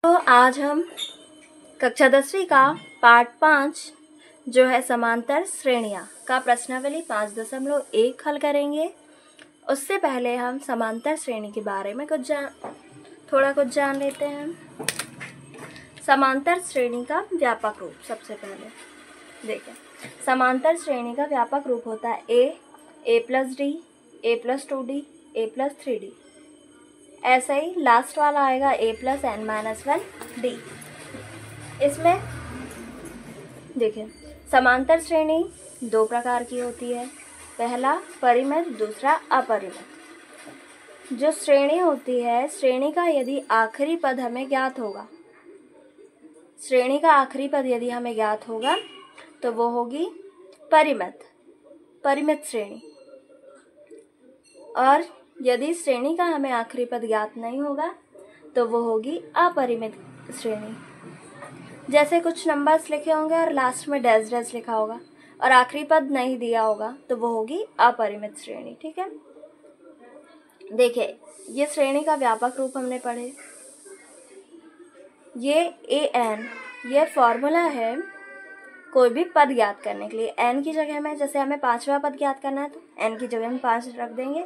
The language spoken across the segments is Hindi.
तो आज हम कक्षा 10वीं का पार्ट 5 जो है समांतर श्रेणियाँ का प्रश्नावली 5.1 हल करेंगे। उससे पहले हम समांतर श्रेणी के बारे में थोड़ा कुछ जान लेते हैं। समांतर श्रेणी का व्यापक रूप सबसे पहले देखें। समांतर श्रेणी का व्यापक रूप होता है a + d, a + 2d, a + 3d। ऐसा ही लास्ट वाला आएगा a + n - 1d। इसमें देखिए समांतर श्रेणी दो प्रकार की होती है, पहला परिमित, दूसरा अपरिमित। जो श्रेणी होती है, श्रेणी का यदि आखिरी पद हमें ज्ञात होगा, श्रेणी का आखिरी पद यदि हमें ज्ञात होगा तो वो होगी परिमित श्रेणी। और यदि श्रेणी का हमें आखिरी पद ज्ञात नहीं होगा तो वो होगी अपरिमित श्रेणी। जैसे कुछ नंबर्स लिखे होंगे और लास्ट में डैश डैश लिखा होगा और आखिरी पद नहीं दिया होगा तो वो होगी अपरिमित श्रेणी। ठीक है, देखिए ये श्रेणी का व्यापक रूप हमने पढ़े। ये an ये फॉर्मूला है कोई भी पद ज्ञात करने के लिए। n की जगह में, जैसे हमें 5वां पद ज्ञात करना है तो n की जगह में 5 रख देंगे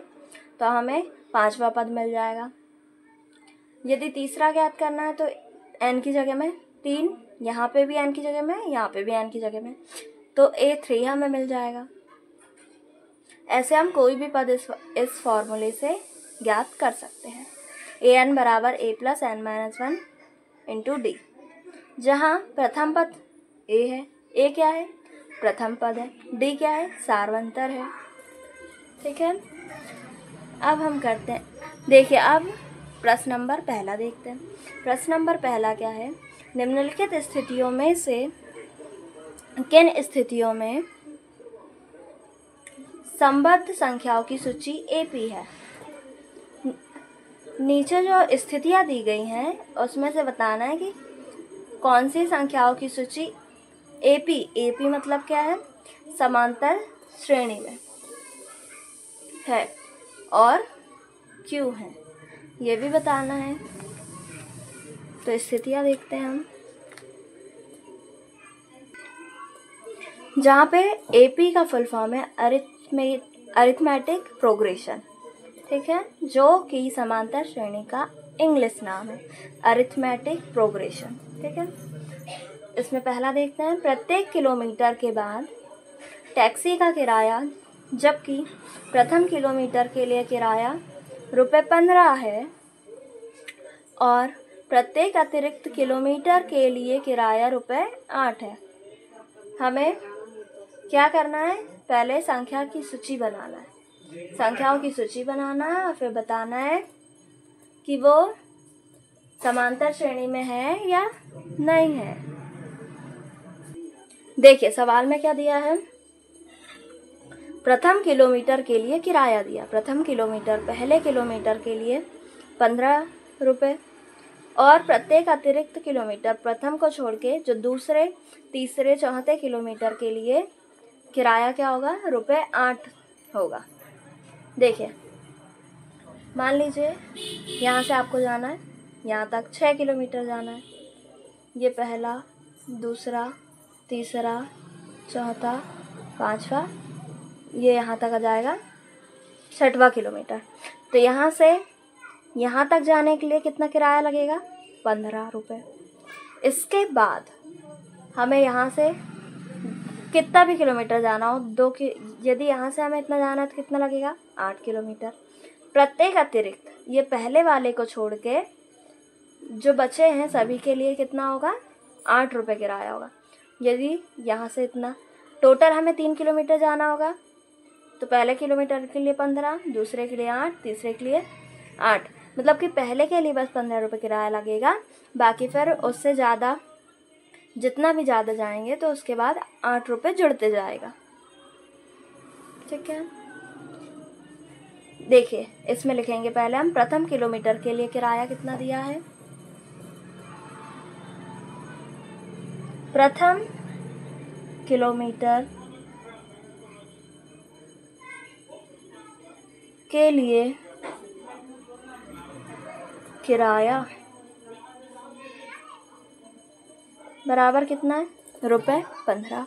तो हमें 5वां पद मिल जाएगा। यदि तीसरा ज्ञात करना है तो n की जगह में 3, यहाँ पे भी n की जगह में, यहाँ पे भी n की जगह में, तो a3 हमें मिल जाएगा। ऐसे हम कोई भी पद इस फॉर्मूले से ज्ञात कर सकते हैं। an बराबर a + n - 1 × d, जहाँ प्रथम पद a है, a क्या है? प्रथम पद है। d क्या है? सार्वंतर है। ठीक है, अब हम करते हैं, देखिए अब प्रश्न नंबर पहला देखते हैं। प्रश्न नंबर पहला क्या है? निम्नलिखित स्थितियों में से किन स्थितियों में संबद्ध संख्याओं की सूची AP है? नीचे जो स्थितियां दी गई हैं उसमें से बताना है कि कौन सी संख्याओं की सूची AP मतलब क्या है? समांतर श्रेणी में है और क्यों है ये भी बताना है। तो स्थितियां देखते हैं हम, जहाँ पे AP का फुल फॉर्म है अरिथमेटिक प्रोग्रेशन। ठीक है, जो कि समांतर श्रेणी का इंग्लिश नाम है, अरिथमेटिक प्रोग्रेशन। ठीक है, इसमें पहला देखते हैं, प्रत्येक किलोमीटर के बाद टैक्सी का किराया, जबकि प्रथम किलोमीटर के लिए किराया ₹15 है और प्रत्येक अतिरिक्त किलोमीटर के लिए किराया ₹8 है। हमें क्या करना है? पहले संख्या की सूची बनाना है, संख्याओं की सूची बनाना है और फिर बताना है कि वो समांतर श्रेणी में है या नहीं है। देखिए सवाल में क्या दिया है? प्रथम किलोमीटर के लिए किराया दिया। प्रथम किलोमीटर, पहले किलोमीटर के लिए ₹15 और प्रत्येक अतिरिक्त किलोमीटर, प्रथम को छोड़ के जो दूसरे, तीसरे, चौथे किलोमीटर के लिए किराया क्या होगा? ₹8 होगा। देखिए मान लीजिए यहाँ से आपको जाना है, यहाँ तक 6 किलोमीटर जाना है। ये पहला, दूसरा, तीसरा, चौथा, पाँचवा, ये यहाँ तक आ जाएगा 6वां किलोमीटर। तो यहाँ से यहाँ तक जाने के लिए कितना किराया लगेगा? ₹15। इसके बाद हमें यहाँ से कितना भी किलोमीटर जाना हो, यदि यहाँ से हमें इतना जाना है तो कितना लगेगा? 8 किलोमीटर। प्रत्येक अतिरिक्त, ये पहले वाले को छोड़ के जो बचे हैं सभी के लिए कितना होगा? ₹8 किराया होगा। यदि यहाँ से इतना टोटल हमें 3 किलोमीटर जाना होगा तो पहले किलोमीटर के लिए 15, दूसरे के लिए 8, तीसरे के लिए 8, मतलब कि पहले के लिए बस ₹15 किराया लगेगा। बाकी फिर उससे ज़्यादा, जितना भी ज़्यादा जाएंगे तो उसके बाद ₹8 जुड़ते जाएगा। ठीक है, देखिए इसमें लिखेंगे पहले हम प्रथम किलोमीटर के लिए किराया कितना दिया है। प्रथम किलोमीटर के लिए किराया बराबर कितना है? ₹15।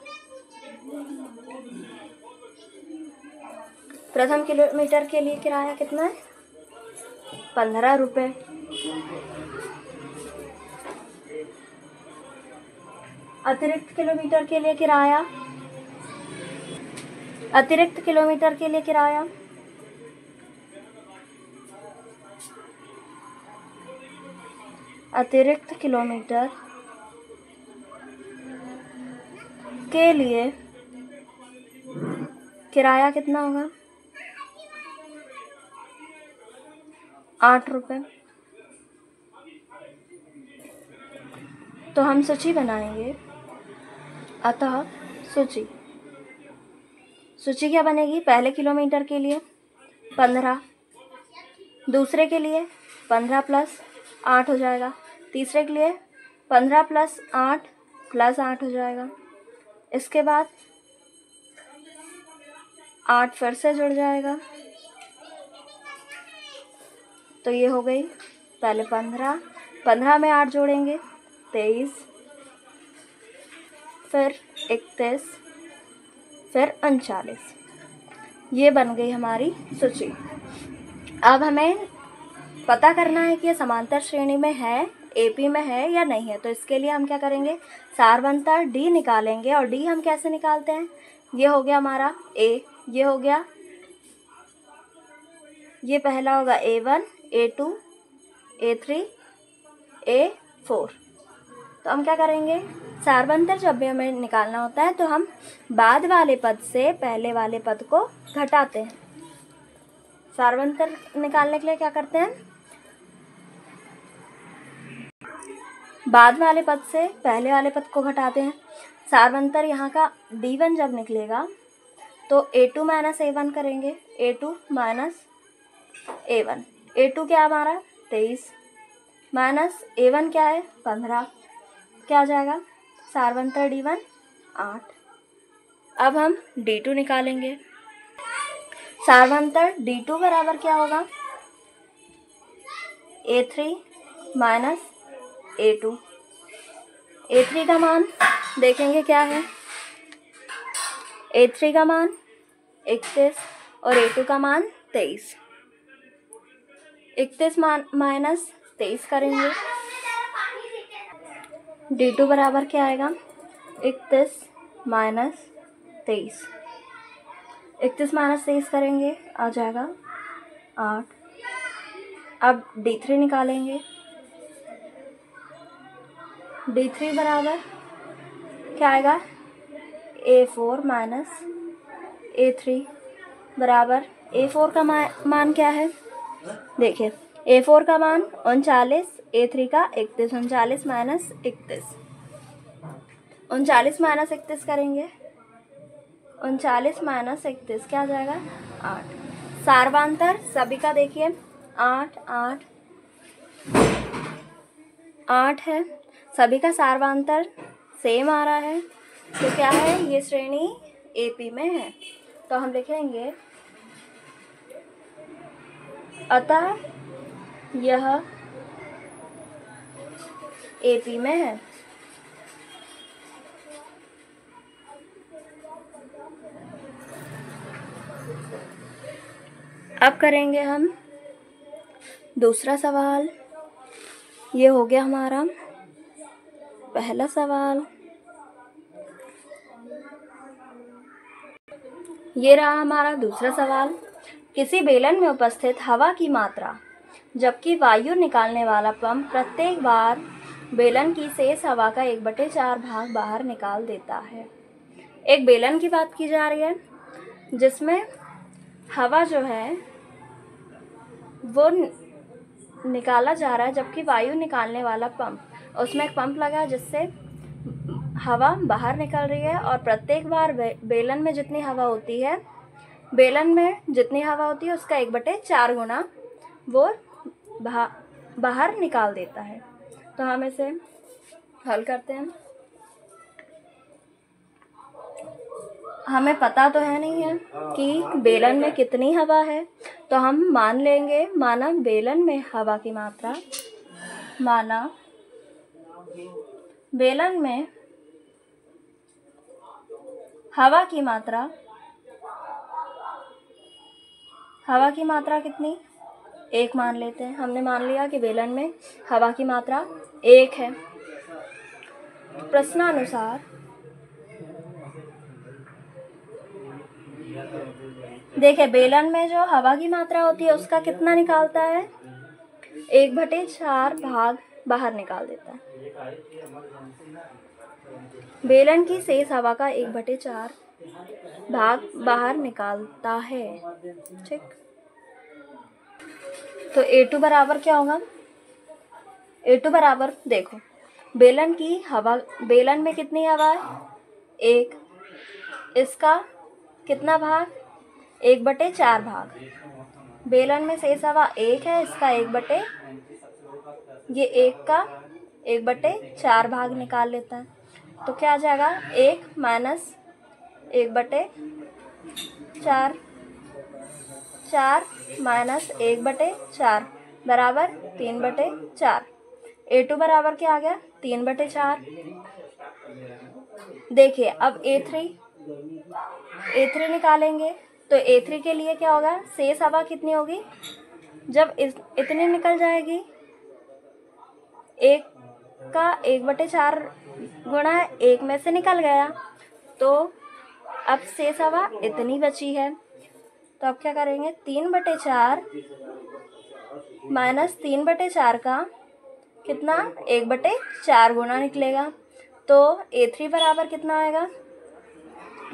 प्रथम किलोमीटर के लिए किराया कितना है? ₹15। अतिरिक्त किलोमीटर के लिए किराया, अतिरिक्त किलोमीटर के लिए किराया अतिरिक्त किलोमीटर के लिए किराया कितना होगा? ₹8। तो हम सूची बनाएंगे। अतः सूची क्या बनेगी? पहले किलोमीटर के लिए 15, दूसरे के लिए 15 + 8 हो जाएगा, तीसरे के लिए 15 + 8 + 8 हो जाएगा। इसके बाद 8 फिर से जुड़ जाएगा, तो ये हो गई पहले 15 में 8 जोड़ेंगे 23, फिर 31, फिर 39। ये बन गई हमारी सूची। अब हमें पता करना है कि ये समांतर श्रेणी में है, एपी में है या नहीं है। तो इसके लिए हम क्या करेंगे? सारवंतर डी निकालेंगे। और डी हम कैसे निकालते हैं? ये हो गया हमारा ए, ये हो गया, ये पहला होगा A1, A2, A3, A4। तो हम क्या करेंगे? सारवंतर जब भी हमें निकालना होता है तो हम बाद वाले पद से पहले वाले पद को घटाते हैं। सारवंतर निकालने के लिए क्या करते हैं? बाद वाले पद से पहले वाले पद को घटाते हैं। सारवंतर यहाँ का D1 जब निकलेगा तो A2 - A1 करेंगे। A2 - A1, A2 क्या हमारा 23 माइनस A1 क्या है 15, क्या आ जाएगा? सारवंतर D1 8। अब हम D2 निकालेंगे। सारवंतर D2 बराबर क्या होगा? A3 - A2। A3 का मान देखेंगे क्या है? A3 का मान 31 और A2 का मान 23। 31 माइनस 23 करेंगे, D2 बराबर क्या आएगा? 31 - 23। 31 - 23 करेंगे, आ जाएगा 8। अब D3 निकालेंगे। D3 बराबर क्या आएगा? A4 - A3 बराबर A4 का मान क्या है? देखिए A4 का मान 39, A3 का 31। 39 - 31, 39 - 31 करेंगे। 39 - 31 क्या आ जाएगा? 8। सारवांतर सभी का देखिए 8 8 8 है, सभी का सारवांतर सेम आ रहा है। तो क्या है? ये श्रेणी एपी में है। तो हम लिखेंगे अतः यह एपी में है। अब करेंगे हम दूसरा सवाल। ये हो गया हमारा पहला सवाल। ये रहा हमारा दूसरा सवाल। किसी बेलन में उपस्थित हवा की मात्रा जबकि वायु निकालने वाला पंप प्रत्येक बार बेलन की शेष हवा का 1/4 भाग बाहर निकाल देता है। एक बेलन की बात की जा रही है जिसमें हवा जो है वो निकाला जा रहा है, जबकि वायु निकालने वाला पंप, उसमें एक पंप लगा है जिससे हवा बाहर निकल रही है। और प्रत्येक बार बेलन में जितनी हवा होती है, बेलन में जितनी हवा होती है उसका 1/4 गुना वो बाहर निकाल देता है। तो हम इसे हल करते हैं। हमें पता तो है नहीं है कि बेलन में कितनी हवा है, तो हम मान लेंगे, माना बेलन में हवा की मात्रा, माना बेलन में हवा की मात्रा कितनी? 1 मान लेते हैं। हमने मान लिया कि बेलन में हवा की मात्रा 1 है। प्रश्नानुसार देखिए, बेलन में जो हवा की मात्रा होती है उसका कितना निकालता है? 1/4 भाग बाहर निकाल देता है। बेलन की शेष हवा का 1/4 भाग बाहर निकालता है। ठीक, तो A2 बराबर क्या होगा? A2 बराबर, देखो, बेलन में कितनी हवा है? 1। इसका कितना भाग? 1/4 भाग। बेलन में शेष हवा 1 है, इसका 1 का 1/4 भाग निकाल लेता है। तो क्या आ जाएगा? 1 माइनस 1/4, 4 माइनस 1/4 बराबर 3/4। A2 बराबर क्या आ गया? 3/4। देखिए, अब A3 निकालेंगे तो A3 के लिए क्या होगा? शेष हवा कितनी होगी? जब इतनी निकल जाएगी, 1 का 1/4 गुणा 1 में से निकल गया, तो अब शेष हवा इतनी बची है। तो अब क्या करेंगे? 3/4 माइनस 3/4 का कितना? 1/4 गुणा निकलेगा। तो A3 बराबर कितना आएगा?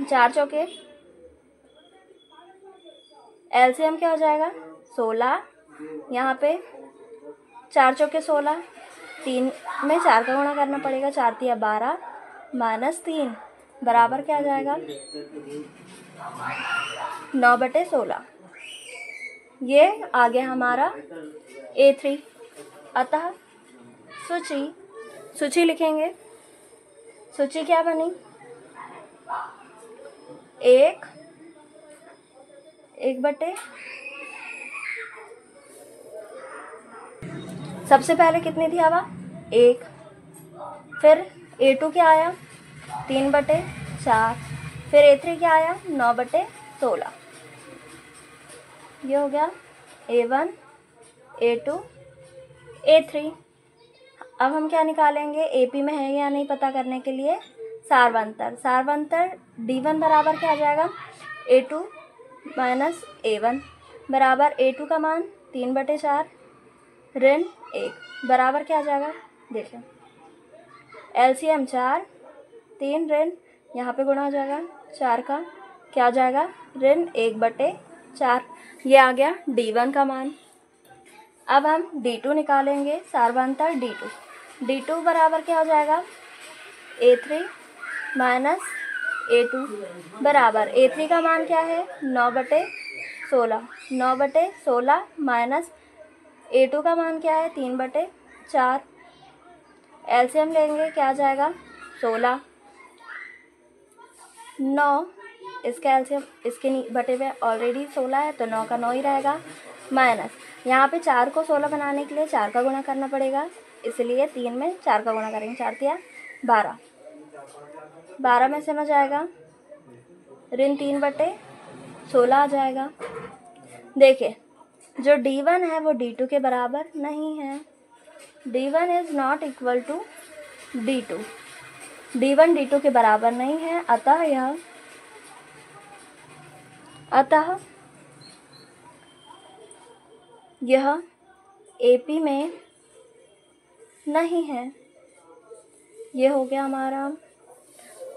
4 चौके, LCM क्या हो जाएगा? 16। यहाँ पे 4 चौके 16, 3 में 4 का गुणा करना पड़ेगा, 4 तिया 12 माइनस 3 बराबर क्या आ जाएगा? 9/16। ये आ गया हमारा A3। अतः सूची लिखेंगे। सूची क्या बनी? 1/, सबसे पहले कितनी थी हवा? 1। फिर A2 क्या आया? 3/4। फिर A3 क्या आया? 9/16। ये हो गया A1, A2, A3। अब हम क्या निकालेंगे? AP में है या नहीं पता करने के लिए सारवंतर D1 बराबर क्या आ जाएगा? A2 माइनस A1 बराबर A2 का मान 3/4 ऋण 1 बराबर क्या आ जाएगा? देखिए, LCM 4, 3 ऋण यहाँ पे गुणा हो जाएगा 4 का, क्या आ जाएगा? ऋण 1/4। ये आ गया D1 का मान। अब हम D2 निकालेंगे, सारवंतर D2 बराबर क्या हो जाएगा? A3 माइनस A2 बराबर A3 का मान क्या है? 9/16 माइनस A2 का मान क्या है? 3/4। LCM लेंगे, क्या आ जाएगा? 16, 9, इसका LCM इसके बटे में ऑलरेडी 16 है तो 9 का 9 ही रहेगा, माइनस यहाँ पे 4 को 16 बनाने के लिए 4 का गुणा करना पड़ेगा, इसलिए 3 में 4 का गुणा करेंगे, 4 तिया 12, 12 में से न जाएगा, ऋण 3/16 आ जाएगा। देखिए, जो D1 है वो D2 के बराबर नहीं है। D1 is not equal to D2। D1 D2 के बराबर नहीं है, अतः यह AP में नहीं है। ये हो गया हमारा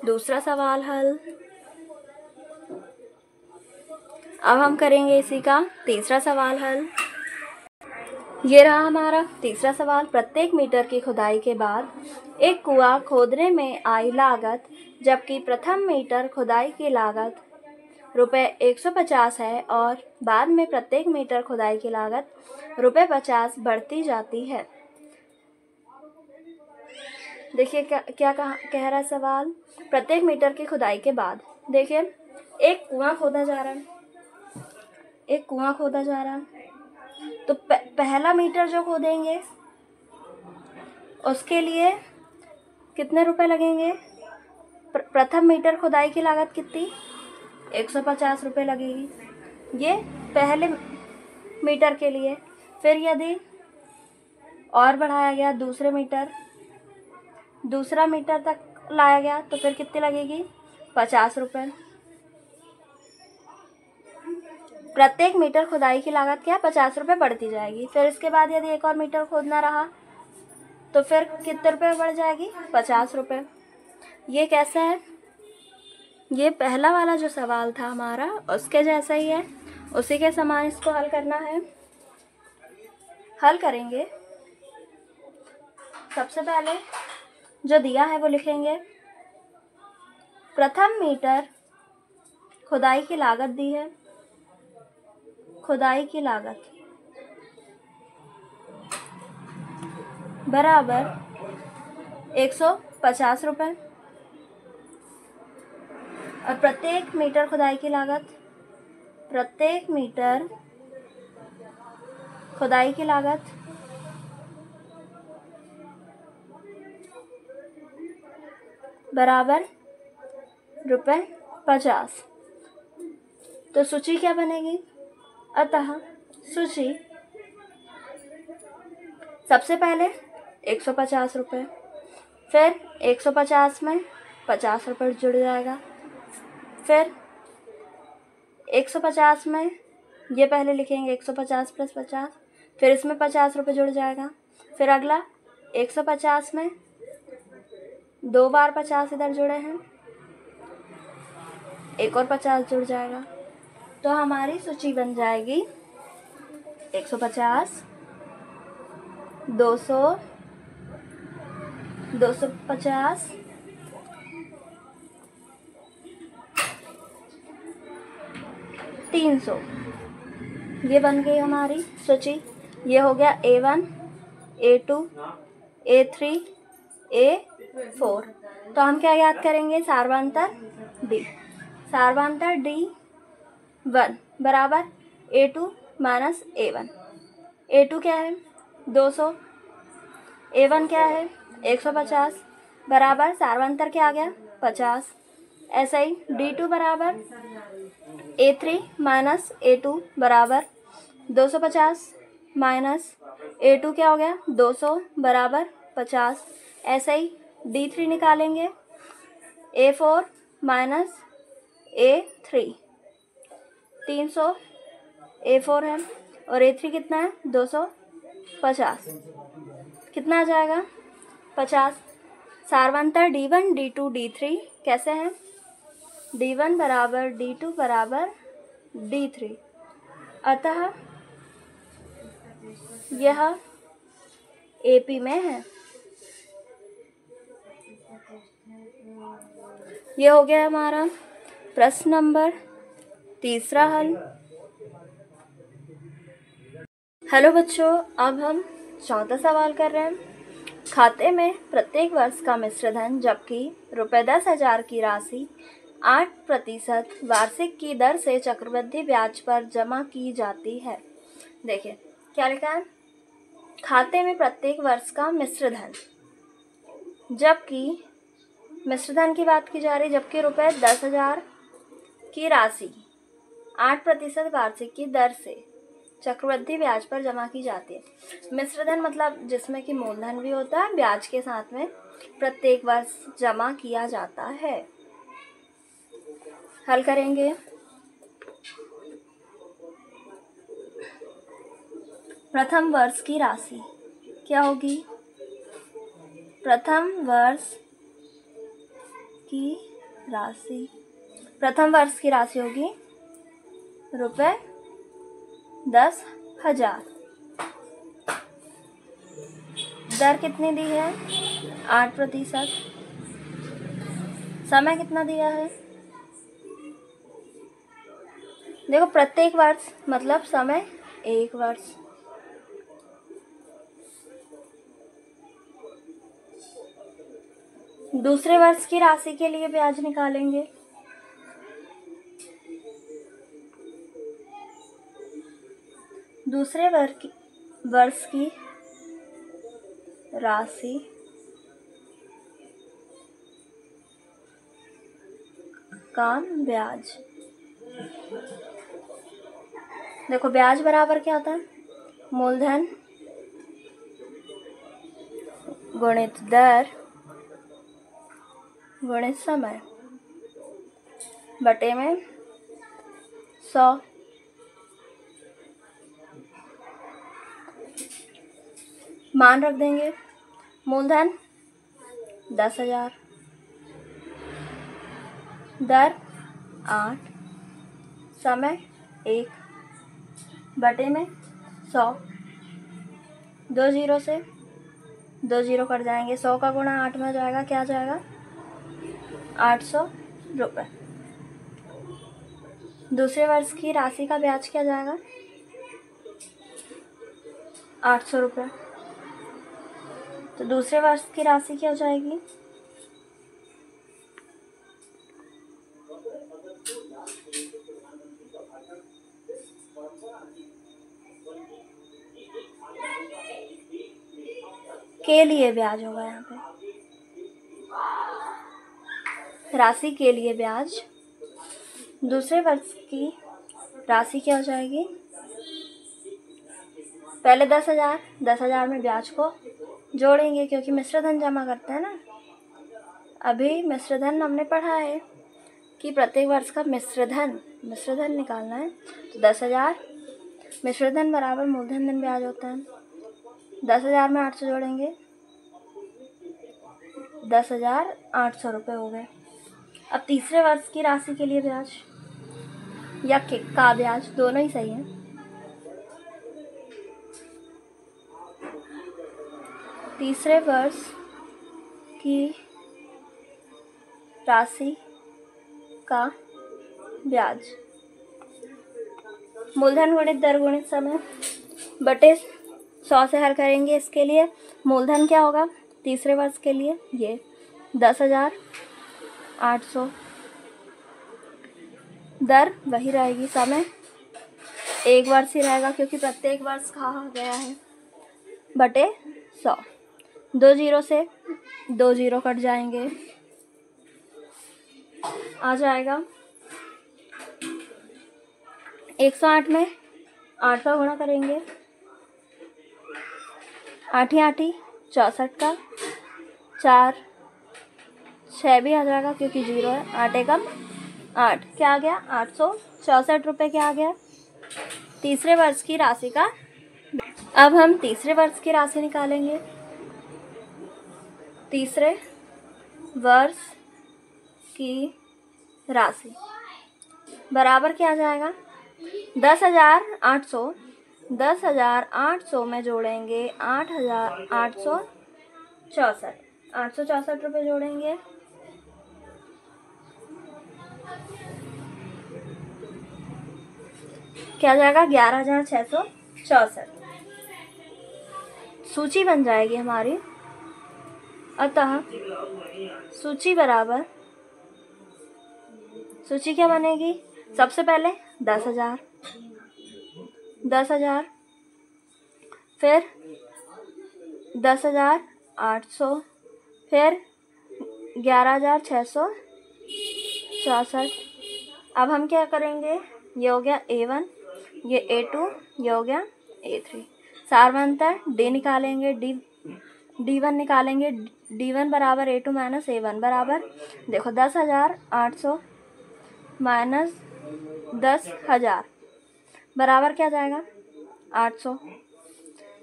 दूसरा सवाल हल। अब हम करेंगे इसी का तीसरा सवाल हल। ये रहा हमारा तीसरा सवाल। प्रत्येक मीटर की खुदाई के बाद एक कुआं खोदने में आई लागत, जबकि प्रथम मीटर खुदाई की लागत ₹150 है और बाद में प्रत्येक मीटर खुदाई की लागत ₹50 बढ़ती जाती है। देखिए क्या कह रहा है सवाल। प्रत्येक मीटर की खुदाई के बाद, देखिए, एक कुआं खोदा जा रहा है, तो पहला मीटर जो खोदेंगे उसके लिए कितने रुपए लगेंगे? प्रथम मीटर खुदाई की लागत कितनी? 150 रुपये लगेगी। ये पहले मीटर के लिए। फिर यदि और बढ़ाया गया दूसरा मीटर तक लाया गया तो फिर कितनी लगेगी? 50 रुपये। प्रत्येक मीटर खुदाई की लागत क्या? 50 रुपये बढ़ती जाएगी। फिर इसके बाद यदि एक और मीटर खोदना रहा तो फिर कितने रुपये बढ़ जाएगी? 50 रुपये। ये कैसा है? ये पहला वाला जो सवाल था हमारा उसके जैसा ही है, उसी के समान इसको हल करना है। हल करेंगे। सबसे पहले जो दिया है वो लिखेंगे। प्रथम मीटर खुदाई की लागत दी है। खुदाई की लागत बराबर 150 रुपये। और प्रत्येक मीटर खुदाई की लागत बराबर ₹50। तो सूची क्या बनेगी? अतः सूची सबसे पहले 150 रुपये, फिर 150 में 50 रुपये जुड़ जाएगा, फिर 150 में ये पहले लिखेंगे 150 + 50, फिर इसमें 50 रुपये जुड़ जाएगा, फिर अगला 150 में 2 बार 50 इधर जुड़े हैं, एक और 50 जुड़ जाएगा। तो हमारी सूची बन जाएगी 150, 200, 250, 300। ये बन गई हमारी सूची। ये हो गया A1, A2, A3, A4। तो हम क्या याद करेंगे? सार्वंतर D। सार्वंतर D1 बराबर A2 माइनस A1। A2 क्या है? 200। A1 क्या है? 150 बराबर सार्वंतर क्या आ गया? 50। ऐसा ही D2 बराबर A3 माइनस A2 बराबर 250 माइनस A2 क्या हो गया? 200 बराबर 50। ऐसा ही D3 निकालेंगे। A4 माइनस A3 300 A4 है और A3 कितना है? 250। कितना आ जाएगा? 50। सार्वंतर D1, D2, D3 कैसे हैं? D1 बराबर D2 बराबर D3। अतः यह AP में है। यह हो गया हमारा प्रश्न नंबर 3 हल। हेलो बच्चों, अब हम 4था सवाल कर रहे हैं। खाते में प्रत्येक वर्ष का मिश्र धन जबकि ₹10,000 की राशि 8% वार्षिक की दर से चक्रवृद्धि ब्याज पर जमा की जाती है। देखिए क्या लिखा है? खाते में प्रत्येक वर्ष का मिश्र धन, जबकि मिश्र धन की बात की जा रही, जबकि ₹10,000 की राशि 8% वार्षिक की दर से चक्रवृद्धि ब्याज पर जमा की जाती है। मिश्र धन मतलब जिसमें कि मूलधन भी होता है, ब्याज के साथ में प्रत्येक वर्ष जमा किया जाता है। हल करेंगे। प्रथम वर्ष की राशि क्या होगी? प्रथम वर्ष की राशि होगी ₹10,000। दर कितनी दी है? 8%। समय कितना दिया है? देखो प्रत्येक वर्ष मतलब समय 1 वर्ष। दूसरे वर्ष की राशि के लिए ब्याज निकालेंगे। दूसरे वर्ष की राशि का ब्याज। देखो ब्याज बराबर क्या होता है, मूलधन गुणित दर गुणित समय बटे में 100। मान रख देंगे, मूलधन 10,000, दर 8, समय 1 बटे में 100। 2 जीरो से 2 जीरो कट जाएंगे, 100 का गुणा 8 में हो जाएगा, क्या आ जाएगा 800 रुपये। दूसरे वर्ष की राशि का ब्याज क्या जाएगा 800 रुपये। तो दूसरे वर्ष की राशि क्या हो जाएगी, के लिए ब्याज होगा यहाँ पे, राशि के लिए ब्याज। दूसरे वर्ष की राशि क्या हो जाएगी, पहले 10,000 में ब्याज को जोड़ेंगे क्योंकि मिश्र धन जमा करते हैं ना। अभी मिश्र धन हमने पढ़ा है कि प्रत्येक वर्ष का मिश्र धन निकालना है। तो 10,000 मिश्र धन बराबर मूलधन धन ब्याज होता है। 10,000 में 800 जोड़ेंगे, 10,800 रुपये हो गए। अब तीसरे वर्ष की राशि के लिए ब्याज या का ब्याज, दोनों ही सही है। तीसरे वर्ष की राशि का ब्याज, मूलधन गुणित दर गुणित समय बटे 100 से हर करेंगे। इसके लिए मूलधन क्या होगा तीसरे वर्ष के लिए, ये 10,800, दर वही रहेगी, समय 1 वर्ष ही रहेगा क्योंकि प्रत्येक वर्ष कहा गया है, बटे 100। 2 जीरो से 2 जीरो कट जाएंगे, आ जाएगा 108 में 8 का गुणा करेंगे, 8 ही 64 का, 4 6 भी आ जाएगा क्योंकि 0 है, 8 एकम 8, क्या आ गया 864 रुपये, क्या आ गया तीसरे वर्ष की राशि का। अब हम तीसरे वर्ष की राशि निकालेंगे। तीसरे वर्ष की राशि बराबर क्या आ जाएगा 10,800, 10,800 में जोड़ेंगे 864 रुपये जोड़ेंगे, क्या आ जाएगा 11,664। सूची बन जाएगी हमारी। अतः सूची बराबर, सूची क्या बनेगी, सबसे पहले 10,000, फिर 10,800, फिर 11,664। अब हम क्या करेंगे, ये हो गया A1, ये A2, ये हो गया A3। सारवंतर D निकालेंगे, D1 निकालेंगे। D1 बराबर A2 माइनस A1 बराबर, देखो 10,800 माइनस 10,000 बराबर क्या जाएगा 800।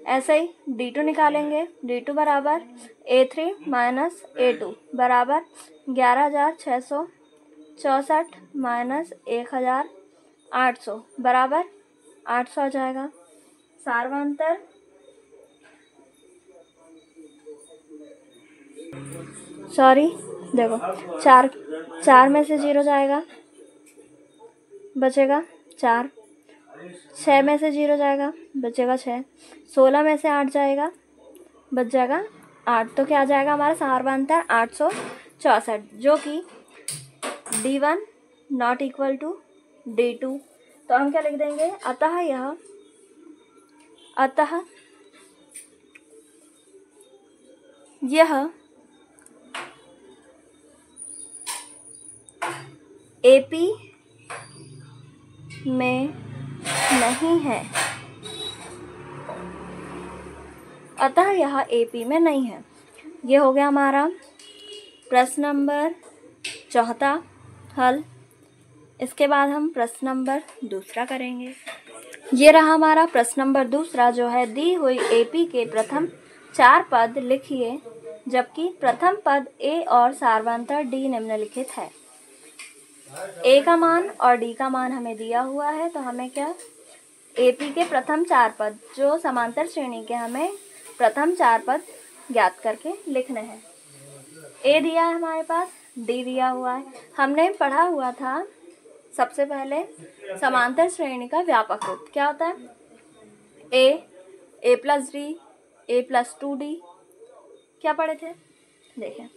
ऐसे ही D2 निकालेंगे, D2 बराबर A3 माइनस A2 बराबर 11,664 माइनस 1,800 बराबर 800 आ जाएगा। सारवंतर देखो 4 में से 0 जाएगा, बचेगा 4, 6 में से 0 जाएगा, बचेगा 6, 16 में से 8 जाएगा, बच जाएगा 8। तो क्या आ जाएगा हमारा सारवंतर 864, जो कि D1 not equal to D2। तो हम क्या लिख देंगे, अतः यह एपी में नहीं है, अतः यह एपी में नहीं है। ये हो गया हमारा प्रश्न नंबर 4 हल। इसके बाद हम प्रश्न नंबर 2 करेंगे। ये रहा हमारा प्रश्न नंबर 2 जो है, दी हुई एपी के प्रथम 4 पद लिखिए जबकि प्रथम पद ए और सार्वंतर डी निम्नलिखित है। ए का मान और डी का मान हमें दिया हुआ है, तो हमें क्या एपी के प्रथम 4 पद जो समांतर श्रेणी के, हमें प्रथम 4 पद ज्ञात करके लिखने हैं। ए दिया है हमारे पास, डी दिया हुआ है। हमने पढ़ा हुआ था सबसे पहले समांतर श्रेणी का व्यापक रूप क्या होता है, ए प्लस डी, ए प्लस 2डी। क्या पढ़े थे, देखें,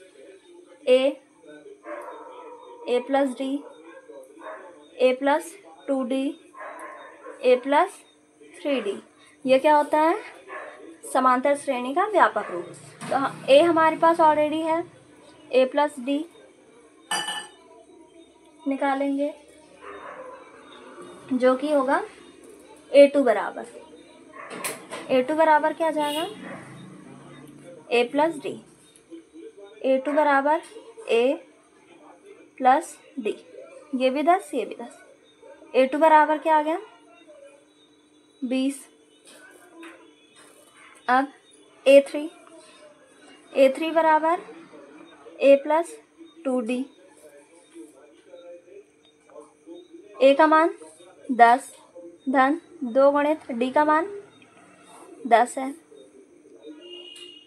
ए प्लस डी, ए प्लस 2डी, ए प्लस 3डी। ये क्या होता है, समांतर श्रेणी का व्यापक रूप। तो ए हमारे पास ऑलरेडी है, ए प्लस डी निकालेंगे जो कि होगा A2 बराबर, A2 बराबर क्या जाएगा, ए प्लस डी, A2 बराबर ए प्लस डी। ये भी 10, ये भी 10। A2 बराबर क्या आ गया, 20। अब A3 बराबर ए प्लस 2डी। ए का मान 10 धन 2 गुणित डी का मान 10 है।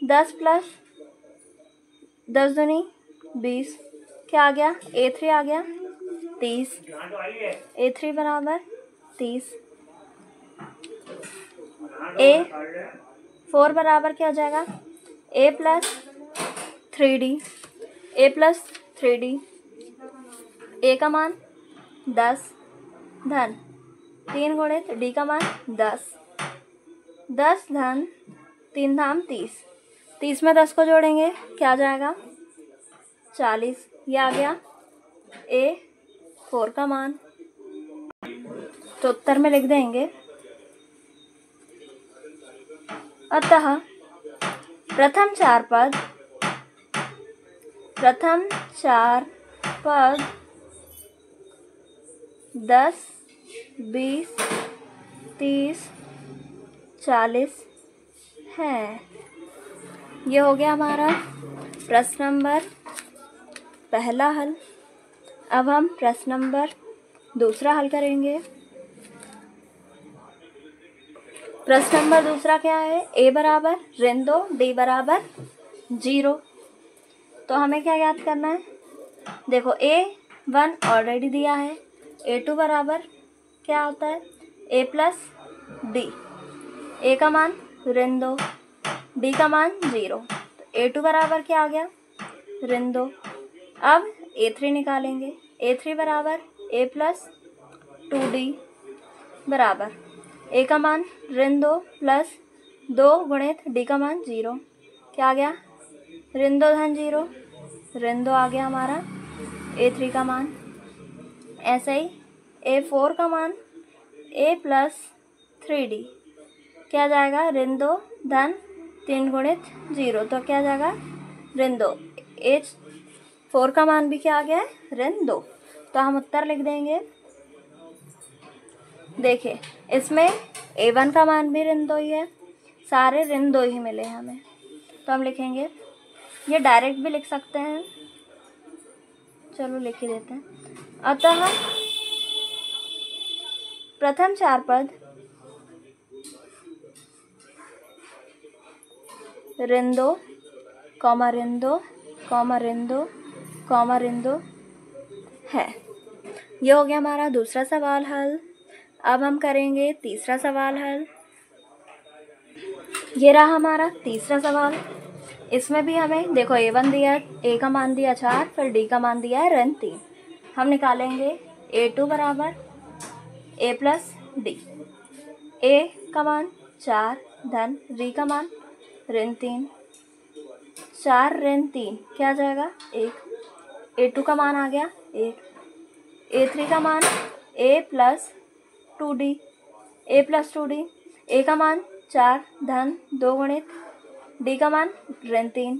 10 प्लस 10 दूनी 20, क्या आ गया, A3 आ गया 30। A3 बराबर 30। A4 बराबर क्या हो जाएगा, ए प्लस 3डी, ए प्लस 3डी। ए का मान 10 धन 3 गुणित डी का मान 10। 10 धन 3 धाम 30। 30 में 10 को जोड़ेंगे क्या आ जाएगा, 40। ये आ गया A4 का मान। तो उत्तर में लिख देंगे, अतः प्रथम 4 पद 10, 20, 30, 40 है। ये हो गया हमारा प्रश्न नंबर पहला हल। अब हम प्रश्न नंबर 2 हल करेंगे। प्रश्न नंबर 2 क्या है, ए बराबर ऋण 2, डी बराबर 0। तो हमें क्या याद करना है, देखो A1 ऑलरेडी दिया है, A2 बराबर क्या होता है, ए प्लस डी। ए का मान ऋण 2, डी का मान 0। तो A2 बराबर क्या आ गया, ऋण 2। अब A3 निकालेंगे, A3 बराबर ए प्लस 2डी बराबर ए का मान ऋण 2 प्लस 2 गुणित डी का मान 0। क्या आ गया, ऋण 2 धन 0, ऋण 2 आ गया हमारा A3 का मान। ऐसे ही A4 का मान ए प्लस 3डी क्या जाएगा, ऋण 2 धन 3 गुणित 0। तो क्या जाएगा, ऋण 2। A4 का मान भी क्या आ गया है, ऋण 2। तो हम उत्तर लिख देंगे। देखिए इसमें A1 का मान भी ऋण 2 ही है, सारे ऋण 2 ही मिले हमें। तो हम लिखेंगे, ये डायरेक्ट भी लिख सकते हैं, चलो लिख ही देते हैं। अतः प्रथम 4 पद ऋण 2, ऋण 2, ऋण 2, ऋण 2 है। यह हो गया हमारा दूसरा सवाल हल। अब हम करेंगे तीसरा सवाल हल। ये रहा हमारा तीसरा सवाल। इसमें भी हमें देखो A1 दिया, ए का मान दिया 4, फिर डी का मान दिया है ऋण 3। हम निकालेंगे A2 बराबर ए प्लस डी। ए का मान 4 धन डी का मान ऋण 3। 4 ऋण 3 क्या आ जाएगा, 1। A2 का मान आ गया 1। A3 का मान A+2D, A+2D। A का मान 4 धन 2 गुणित D का मान ऋण 3,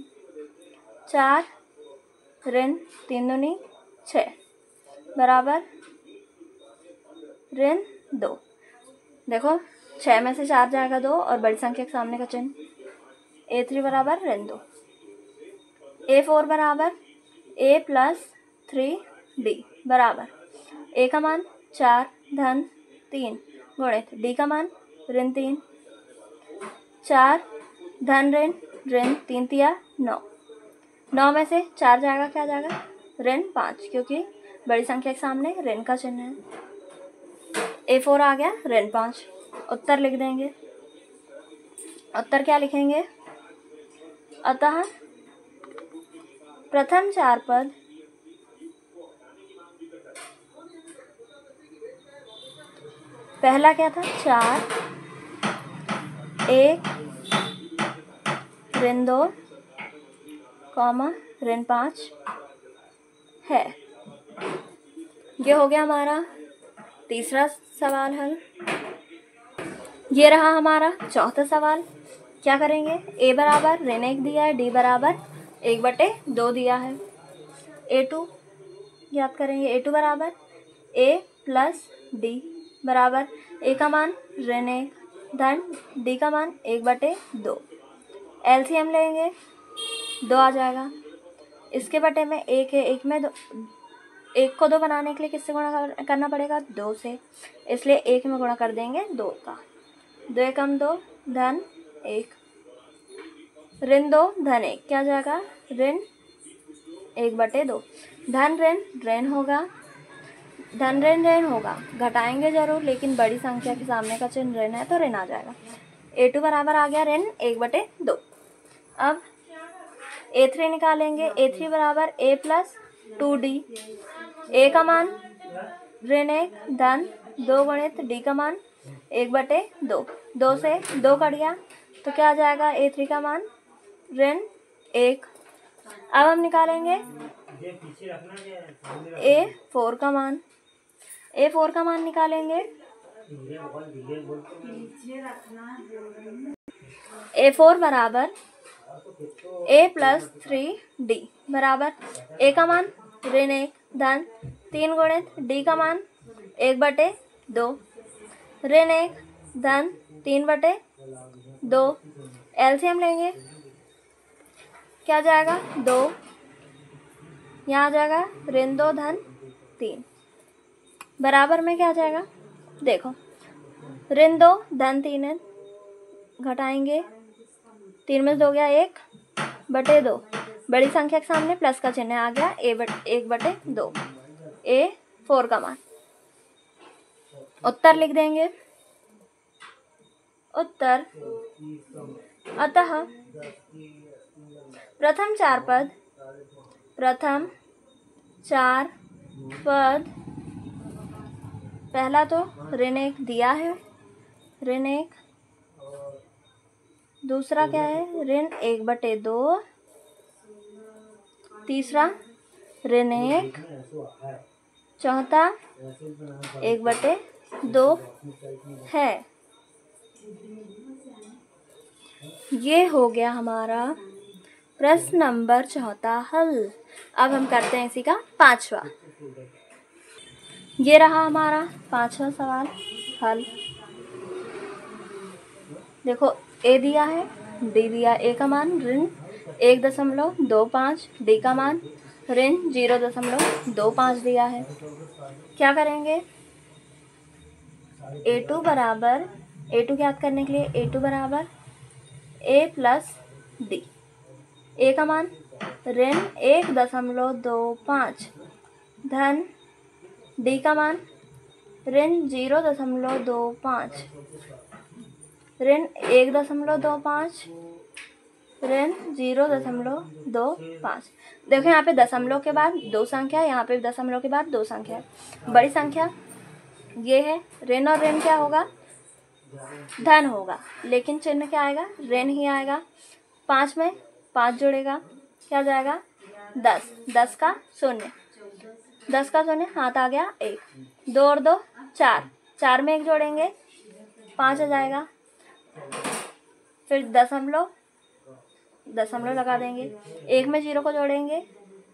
4 ऋण 3 दूनी 6 बराबर ऋण 2। देखो 6 में से 4 जाएगा 2 और बड़ी संख्या के सामने का चिन्ह। A3 बराबर ऋण 2। A4 बराबर A+3D बराबर A का मान 4 धन 3 गुणित D का मान ऋण 3, 4 धन ऋण 3 तिया 9, 9 में से 4 जाएगा, क्या जाएगा ऋण 5, क्योंकि बड़ी संख्या के सामने ऋण का चिन्ह है। A4 आ गया ऋण 5। उत्तर लिख देंगे। उत्तर क्या लिखेंगे? अतः प्रथम 4 पद पहला क्या था 4, 1 ऋण 2 ऋण 5 है। ये हो गया हमारा तीसरा सवाल हल। ये रहा हमारा चौथा सवाल। क्या करेंगे? A बराबर ऋण 1 दिया है, D बराबर 1/2 दिया है। A2 याद करेंगे। A2 बराबर A+D बराबर A का मान ऋण 1 धन D का मान 1/2। LCM लेंगे, 2 आ जाएगा। इसके बटे में 1 है, 1 में 2, 1 को 2 बनाने के लिए किससे गुणा करना पड़ेगा? 2 से, इसलिए 1 में गुणा कर देंगे 2 का। 2 एकम 2 धन 1 ऋण 2 धन 1 क्या जाएगा? ऋण 1/2। धन ऋण होगा, धन ऋण होगा, घटाएंगे जरूर, लेकिन बड़ी संख्या के सामने का चिन्ह ऋण है तो ऋण आ जाएगा। A2 बराबर आ गया ऋण 1/2। अब A3 निकालेंगे। A3 बराबर A+2D। A का मान ऋण 1 धन 2 गुणित D का मान 1/2। 2 से 2 कट गया तो क्या आ जाएगा? A3 का मान ऋण 1। अब हम निकालेंगे A4 का मान। A4 का मान निकालेंगे। A4 बराबर A+3D बराबर A का मान ऋण 1 धन 3 गुणित D का मान 1/2 ऋण 1 धन 3/2। LCM लेंगे, क्या जाएगा? 2, यहाँ आ जाएगा ऋण 2 धन 3 बराबर में क्या आ जाएगा? देखो ऋण 2 धन 3 है, घटाएंगे, 3 में से 2 गया 1/2। बड़ी संख्या के सामने प्लस का चिन्ह आ गया 1/2। A4 का मान। उत्तर लिख देंगे। उत्तर अतः प्रथम 4 पद पहला तो ऋण 1 दिया है, ऋण 1। दूसरा क्या है? ऋण 1/2। तीसरा ऋण 1। चौथा 1/2 है। ये हो गया हमारा प्रश्न नंबर 4 हल। अब हम करते हैं इसी का 5वां। ये रहा हमारा 5वां सवाल हल। देखो A दिया है, D दिया। A का मान ऋण 1.25, D का मान ऋण 0.25 दिया है। क्या करेंगे? A2 बराबर, A2 ज्ञात करने के लिए A2 बराबर A+D। A का मान ऋण 1.25 धन D का मान ऋण 0.25 ऋण 1.25 ऋण 0.25। देखो यहाँ पे दशमलव के बाद 2 संख्या, यहाँ पे दशमलव के बाद 2 संख्या। बड़ी संख्या ये है, ऋण और ऋण क्या होगा? धन होगा, लेकिन चिन्ह क्या आएगा? ऋण ही आएगा। 5 में 5 जुड़ेगा, क्या जाएगा? 10, 10 का 0। 10 का शून्य, हाथ आ गया 1, 2 और 2 4, 4 में 1 जोड़ेंगे 5 आ जाएगा। फिर दशमलव लगा देंगे, 1 में 0 को जोड़ेंगे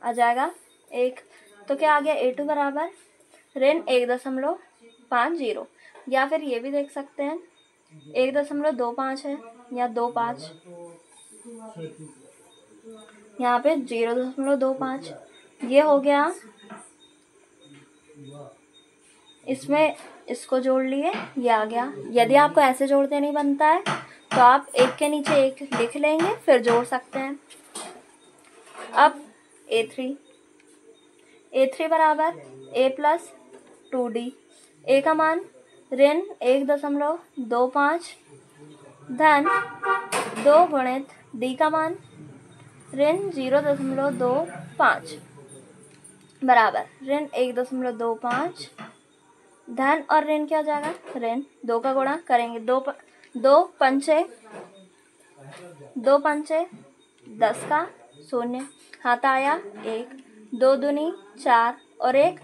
आ जाएगा 1। तो क्या आ गया, A2 बराबर ऋण 1.50, या फिर ये भी देख सकते हैं 1.25 है या 25, यहाँ पे 0.25, ये हो गया। इसमें इसको जोड़ लिए, ये आ गया। यदि आपको ऐसे जोड़ते नहीं बनता है तो आप एक के नीचे एक लिख लेंगे, फिर जोड़ सकते हैं। अब A3 बराबर A + 2D, A का मान ऋण 1.25 धन 2 गुणित D का मान ऋण 0.25 बराबर ऋण 1.25 धन और ऋण क्या हो जाएगा, ऋण 2 का गुणा करेंगे, 2 पंचे 10 का शून्य, हाथ आया 1, 2 दूनी 4 और 1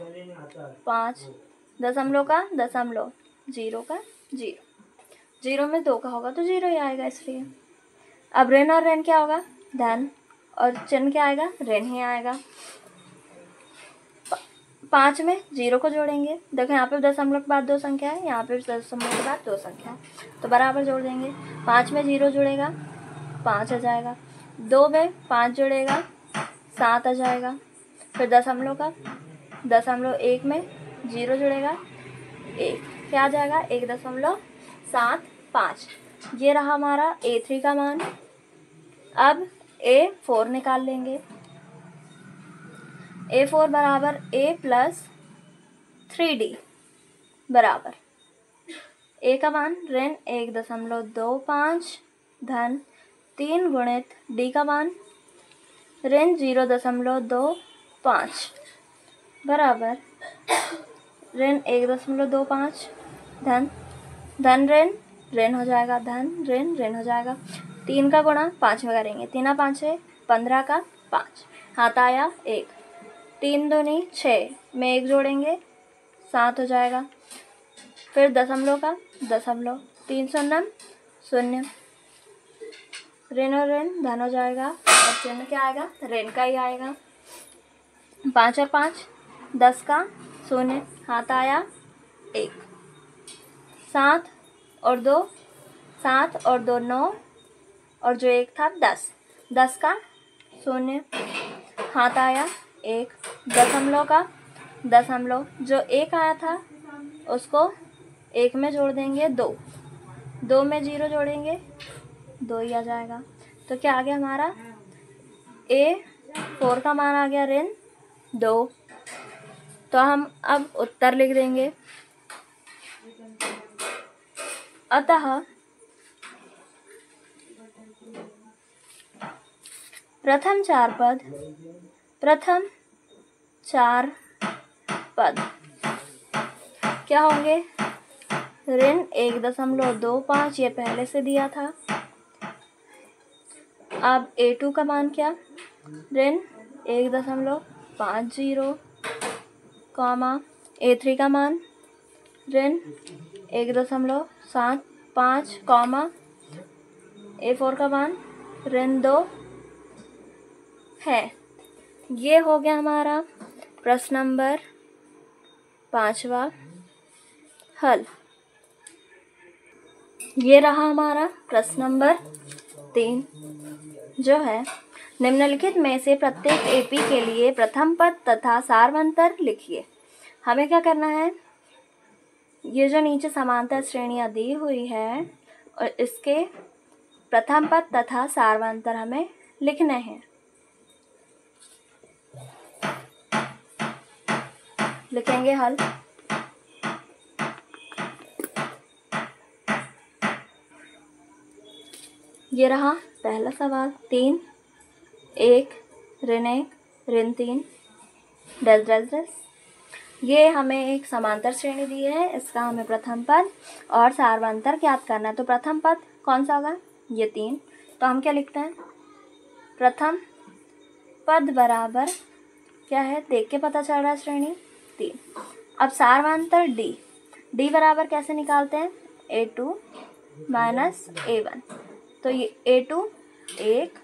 5, दशमलव का दशमलव, 0 का 0, 0 में 2 का होगा तो 0 ही आएगा इसलिए। अब ऋण और ऋण क्या होगा, धन, और चिन्ह क्या आएगा, ऋण ही आएगा। 5 में 0 को जोड़ेंगे, देखो यहाँ पे दशमलव के बाद 2 संख्या है, यहाँ पे दशमलव के बाद 2 संख्या है, तो बराबर जोड़ देंगे। 5 में 0 जुड़ेगा 5 आ जाएगा, 2 में 5 जुड़ेगा 7 आ जाएगा। फिर दशमलव 1 में 0 जुड़ेगा 1, क्या आ जाएगा, 1.75। ये रहा हमारा A3 का मान। अब A4 निकाल लेंगे। A4 बराबर A + 3D बराबर A का मान ऋण 1.25 धन 3 गुणित D का मान ऋण 0.25 बराबर ऋण 1.25 धन ऋण हो जाएगा, धन ऋण हो जाएगा। 3 का गुणा 5 में करेंगे, 3 5 है 15 का 5, हाथ आया 1, 3 दूनी 6 में 1 जोड़ेंगे 7 हो जाएगा। फिर दशमलव का दशमलव, 3 शून्य 0, ऋण और ऋण धन हो जाएगा, और चिन्ह क्या आएगा, ऋण का ही आएगा। 5 और 5 10 का शून्य, हाथ आया 1, 7 और 2 9, और जो 1 था 10 का शून्य, हाथ आया 1, दशमलव का दशमलव, जो 1 आया था उसको 1 में जोड़ देंगे 2 में 0 जोड़ेंगे 2 ही आ जाएगा। तो क्या आ गया हमारा, A4 का मान आ गया ऋण 2। तो हम अब उत्तर लिख देंगे। अतः प्रथम 4 पद क्या होंगे, ऋण 1.25, ये पहले से दिया था। अब A2 का मान क्या, ऋण 1.50, A3 का मान ऋण 1.75, A4 का मान ऋण 2 है। ये हो गया हमारा प्रश्न नंबर 5वां हल। ये रहा हमारा प्रश्न नंबर 3, जो है निम्नलिखित में से प्रत्येक AP के लिए प्रथम पद तथा सारवंतर लिखिए। हमें क्या करना है, ये जो नीचे समांतर श्रेणियाँ दी हुई है और इसके प्रथम पद तथा सारवंतर हमें लिखने हैं। लिखेंगे हल। ये रहा पहला सवाल, 3 1 ऋण 1 ऋण 3 डैश डैश डैश। ये हमें एक समांतर श्रेणी दी है, इसका हमें प्रथम पद और सारवंतर ज्ञात करना है। तो प्रथम पद कौन सा होगा, ये 3। तो हम क्या लिखते हैं, प्रथम पद बराबर क्या है देख के पता चल रहा है श्रेणी 3। अब सारवांतर डी बराबर कैसे निकालते हैं, A2 माइनस A1। तो ये A2 1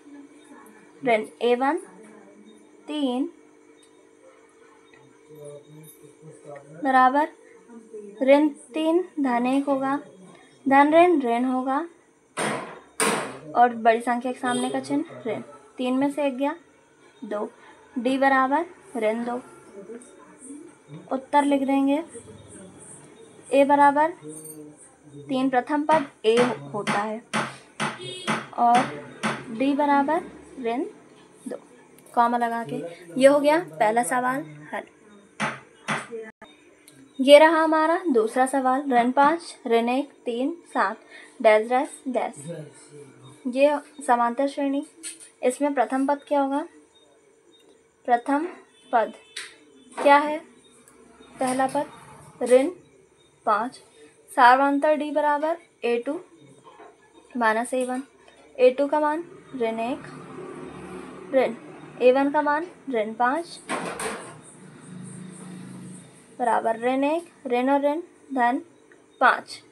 ऋण A1 3 बराबर ऋण 3 धन 1 होगा, धन ऋण ऋण होगा और बड़ी संख्या के सामने का चिन्ह ऋण। 3 में से 1 गया 2, डी बराबर ऋण 2। उत्तर लिख देंगे ए बराबर 3 प्रथम पद ए होता है और डी बराबर ऋण 2, कॉमा लगा के। ये हो गया पहला सवाल हल। ये रहा हमारा दूसरा सवाल, ऋण 5 ऋण 1 3 7 डैश डैश डैश। ये समांतर श्रेणी, इसमें प्रथम पद क्या होगा, प्रथम पद क्या है, पहला पद ऋण 5, सारवांतर डी बराबर A2 माइनस A1। A2 का मान ऋण 1 ऋण A1 का मान ऋण 5 बराबर ऋण 1 ऋण और ऋण धन 5,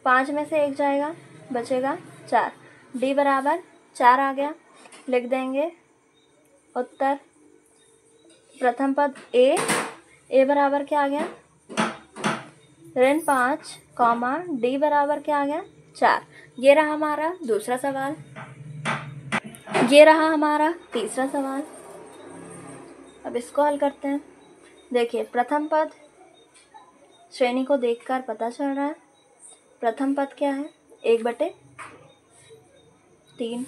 5 में से 1 जाएगा बचेगा 4, डी बराबर 4 आ गया। लिख देंगे उत्तर प्रथम पद ए बराबर क्या आ गया, ऋण 5 कॉमा डी बराबर क्या आ गया 4। ये रहा हमारा दूसरा सवाल। ये रहा हमारा तीसरा सवाल। अब इसको हल करते हैं। देखिए प्रथम पद श्रेणी को देखकर पता चल रहा है, प्रथम पद क्या है 1/3।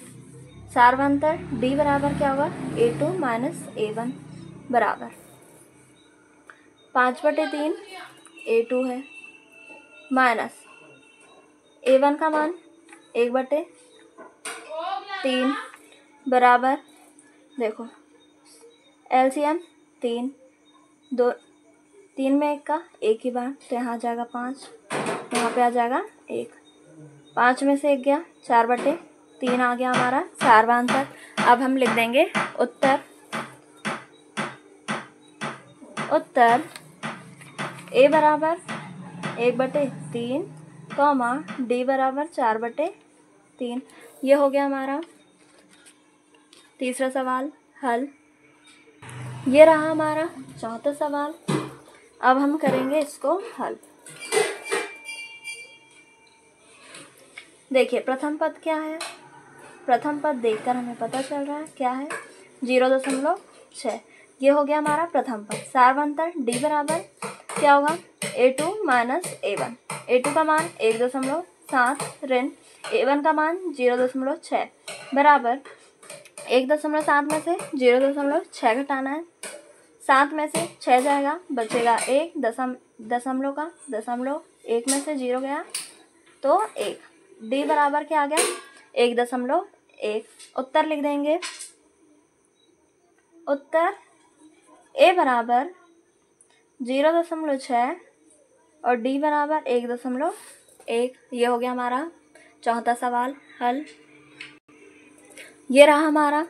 सारवांतर डी बराबर क्या होगा A2 माइनस A1 बराबर 5/3 A2 है माइनस A1 का मान 1/3 बराबर, देखो LCM 3 में 1 का 1 ही बार, तो यहाँ आ जाएगा 5, यहाँ पे आ जाएगा 1, 5 में से 1 गया 4/3 आ गया हमारा सारवांतर। अब हम लिख देंगे उत्तर ए बराबर 1/3 कॉमा डी बराबर 4/3। ये हो गया हमारा तीसरा सवाल हल। ये रहा हमारा चौथा सवाल। अब हम करेंगे इसको हल। देखिए प्रथम पद क्या है, प्रथम पद देखकर हमें पता चल रहा है क्या है 0.6। ये हो गया हमारा प्रथम पद। सारवांतर डी बराबर क्या होगा A2 माइनस A1। A2 का मान 1.7 ऋण A1 का मान 0.6 बराबर 1.7 में से 0.6 घटाना है, 7 में से 6 जाएगा बचेगा 1, दशमलव का दशमलव 1 में से 0 गया तो 1, डी बराबर क्या आ गया 1.1। उत्तर लिख देंगे उत्तर ए बराबर 0.6 और डी बराबर 1.1। ये हो गया हमारा चौथा सवाल हल। ये रहा हमारा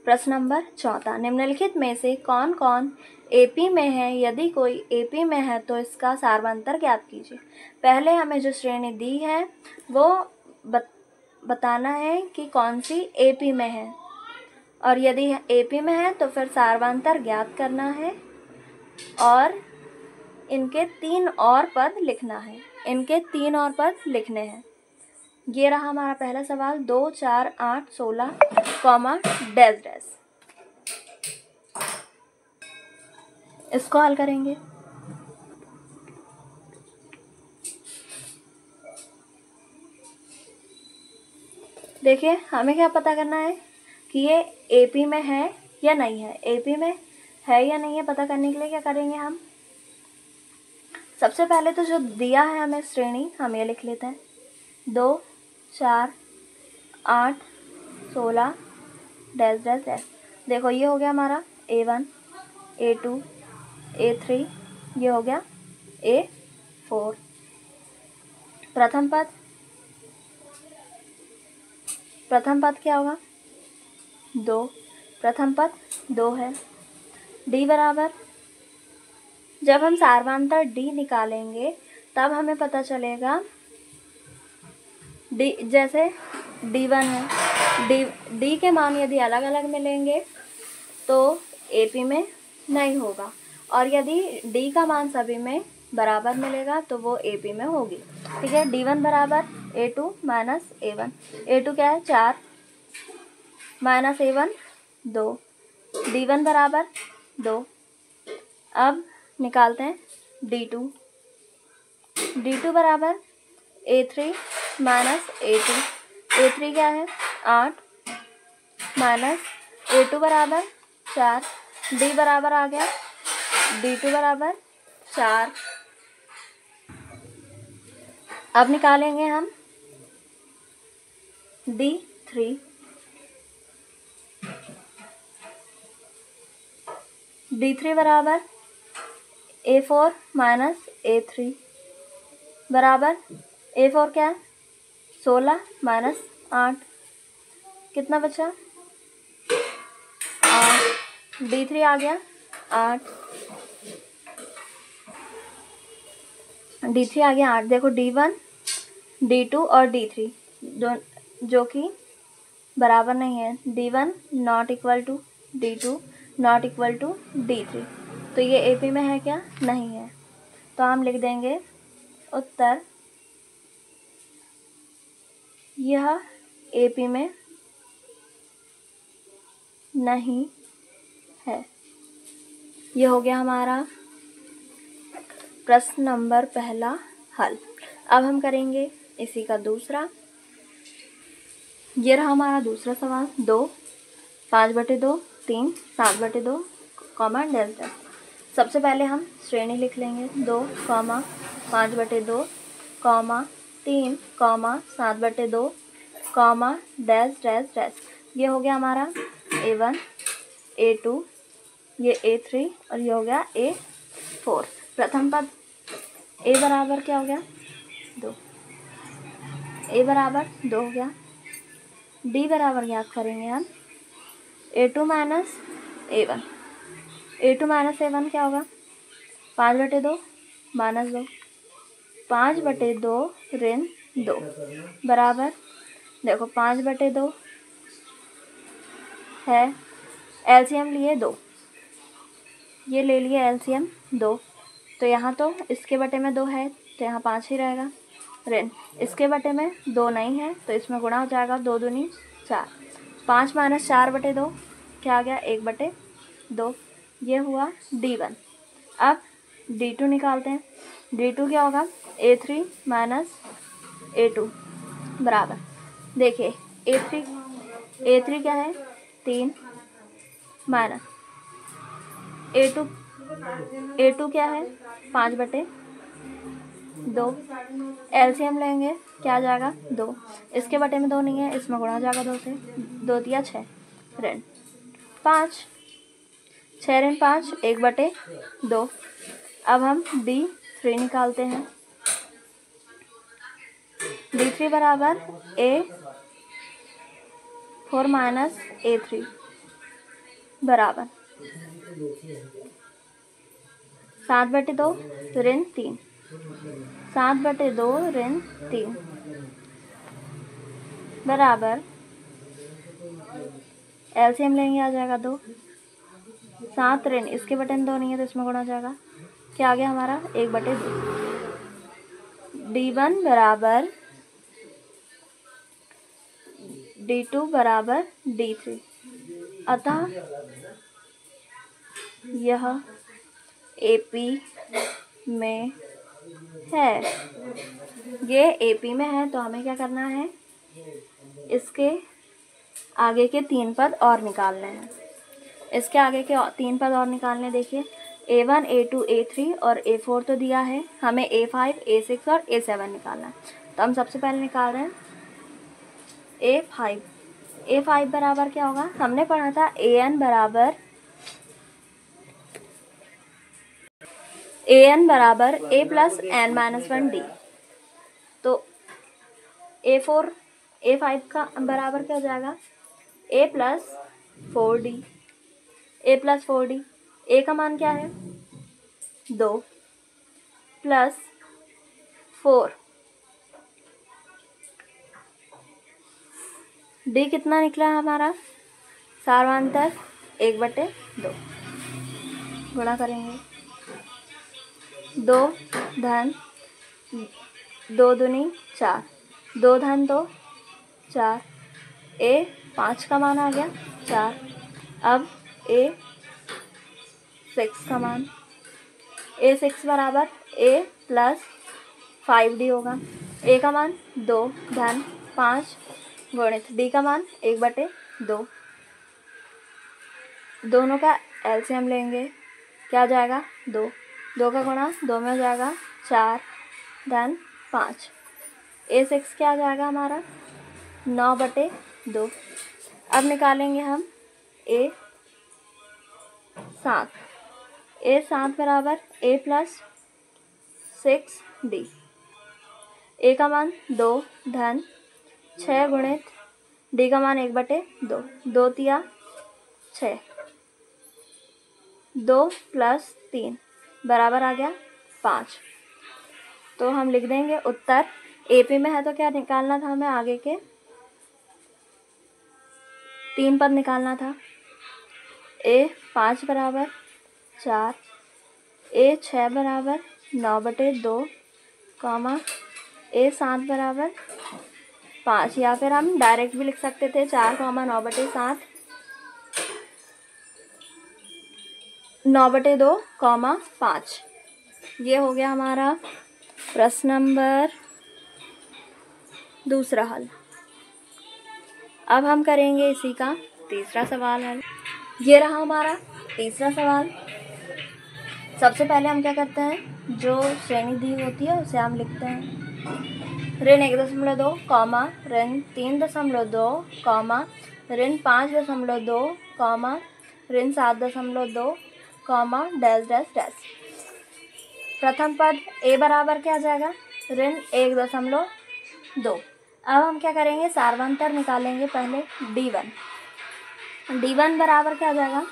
प्रश्न नंबर 4। निम्नलिखित में से कौन कौन AP में है, यदि कोई AP में है तो इसका सारवांतर ज्ञात कीजिए। पहले हमें जो श्रेणी दी है वो बताना है कि कौन सी AP में है, और यदि AP में है तो फिर सारवांतर ज्ञात करना है और इनके 3 और पद लिखना है, इनके 3 और पद लिखने हैं। ये रहा हमारा पहला सवाल 2 4 8 16 कॉमा डैश डैश। इसको हल करेंगे। देखिए हमें क्या पता करना है कि ये AP में है या नहीं है। AP में है या नहीं है पता करने के लिए क्या करेंगे हम, सबसे पहले तो जो दिया है हमें श्रेणी हम ये लिख लेते हैं 2 4 8 16 डैश डैश डैश। देखो ये हो गया हमारा A1 A2 A3, ये हो गया A4। प्रथम पद क्या होगा 2, प्रथम पद 2 है डी बराबर, जब हम सार्वधातुक डी निकालेंगे तब हमें पता चलेगा डी, जैसे D1 है, डी के मान यदि अलग अलग मिलेंगे तो AP में नहीं होगा, और यदि डी का मान सभी में बराबर मिलेगा तो वो AP में होगी। ठीक है, D1 बराबर A2 माइनस A1। A2 क्या है 4 माइनस A1 2। D1 बराबर 2। अब निकालते हैं D2। D2 बराबर A3 माइनस A2। A3 क्या है 8 माइनस A2 बराबर 4। D बराबर आ गया D2 बराबर 4। अब निकालेंगे हम D3। D3 बराबर A4 माइनस A3 बराबर A4 क्या है 16 माइनस 8, कितना बचा 8। D3 आ गया 8। D3 आ गया 8। देखो D1 D2 और D3 जो कि बराबर नहीं है। D1 not equal to D2 not equal to D3, तो ये AP में है क्या, नहीं है। तो हम लिख देंगे उत्तर यह AP में नहीं है। यह हो गया हमारा प्रश्न नंबर पहला हल। अब हम करेंगे इसी का दूसरा। ये रहा हमारा दूसरा सवाल। 2 5/2 3 7/2 कॉमा डेल्टा। सबसे पहले हम श्रेणी लिख लेंगे 2 5/2 3 7/2 डैश डैश डैश। ये हो गया हमारा A1 A2, ये A3 और ये हो गया A4। प्रथम पद A बराबर क्या हो गया 2, A बराबर 2 हो गया। D बराबर ज्ञात करेंगे हम A2 minus A1। A2 minus A1 क्या होगा 5/2 माइनस 2, 5/2 ऋण 2 बराबर, देखो 5/2 है, LCM लिए 2, ये ले लिए LCM 2, तो यहाँ तो इसके बटे में 2 है तो यहाँ 5 ही रहेगा। ऋण इसके बटे में 2 नहीं है तो इसमें गुणा हो जाएगा, 2 दूनी 4। 5 माइनस 4/2 क्या आ गया 1/2। ये हुआ D1। अब D2 निकालते हैं। D2 क्या होगा A3 माइनस A2 बराबर, देखिए A3 क्या है 3 माइनस A2 क्या है 5/2। LCM लेंगे क्या आ जाएगा 2, इसके बटे में 2 नहीं है, इसमें गुणा हो जाएगा 2 से, 2 दिया 6 ऋण 5, 6 ऋण 5 1/2। अब हम D3 निकालते हैं। D3 बराबर A4 माइनस A3 बराबर 7/2 ऋण 3, 7/2 ऋण 3 बराबर, LCM लेंगे आ जाएगा 2, 7 ऋण इसके बटे में 2 नहीं है तो इसमें गुणा हो जाएगा, क्या आ गया हमारा 1/2। D1 बराबर D2 बराबर D3, अतः यह AP में है। ये AP में है तो हमें क्या करना है, इसके आगे के 3 पद और निकालने हैं। इसके आगे के 3 पद और निकालने, देखिए A1 A2 A3 और A4 तो दिया है, हमें A5 A6 और A7 निकालना है। तो हम सबसे पहले निकाल रहे हैं A5 बराबर क्या होगा, हमने पढ़ा था AN बराबर A plus N minus 1D। तो A5 का बराबर क्या हो जाएगा A प्लस 4D। ए का मान क्या है 2 प्लस 4, डी कितना निकला हमारा सार्वांतर 1/2, गुणा करेंगे 2 धन 2 दूनी 4, 2 धन 2 4, ए 5 का मान आ गया 4। अब ए 6 का मान, ए 6 बराबर ए प्लस 5d होगा। ए का मान 2 धन 5 गुणित डी का मान 1/2, दोनों का एलसीएम लेंगे, क्या हो जाएगा 2, 2 का गुणा 2 में हो जाएगा 4 धन 5, ए 6 क्या आ जाएगा हमारा 9/2। अब निकालेंगे हम ए 7, ए 7 बराबर ए प्लस 6d, ए का मान 2 धन 6 गुणित डी का मान 1/2, 2 तिया 6, 2 प्लस 3 बराबर आ गया 5। तो हम लिख देंगे उत्तर एपी में है तो क्या निकालना था हमें, आगे के 3 पद निकालना था। ए 5 बराबर 4, ए 6 बराबर 9/2, ए 7 बराबर 5, या फिर हम डायरेक्ट भी लिख सकते थे 4, 9/7, 9/2, 5। ये हो गया हमारा प्रश्न नंबर दूसरा हल। अब हम करेंगे इसी का तीसरा सवाल हल। ये रहा हमारा तीसरा सवाल। सबसे पहले हम क्या करते हैं, जो श्रेणी दी होती है उसे हम लिखते हैं। ऋण 1.2, ऋण 3.2, ऋण 5.2, ऋण 7.2, डैश डैश डैश। प्रथम पद ए बराबर क्या आ जाएगा ऋण 1.2। अब हम क्या करेंगे, सार्वंतर निकालेंगे पहले d1 बराबर क्या आ जाएगा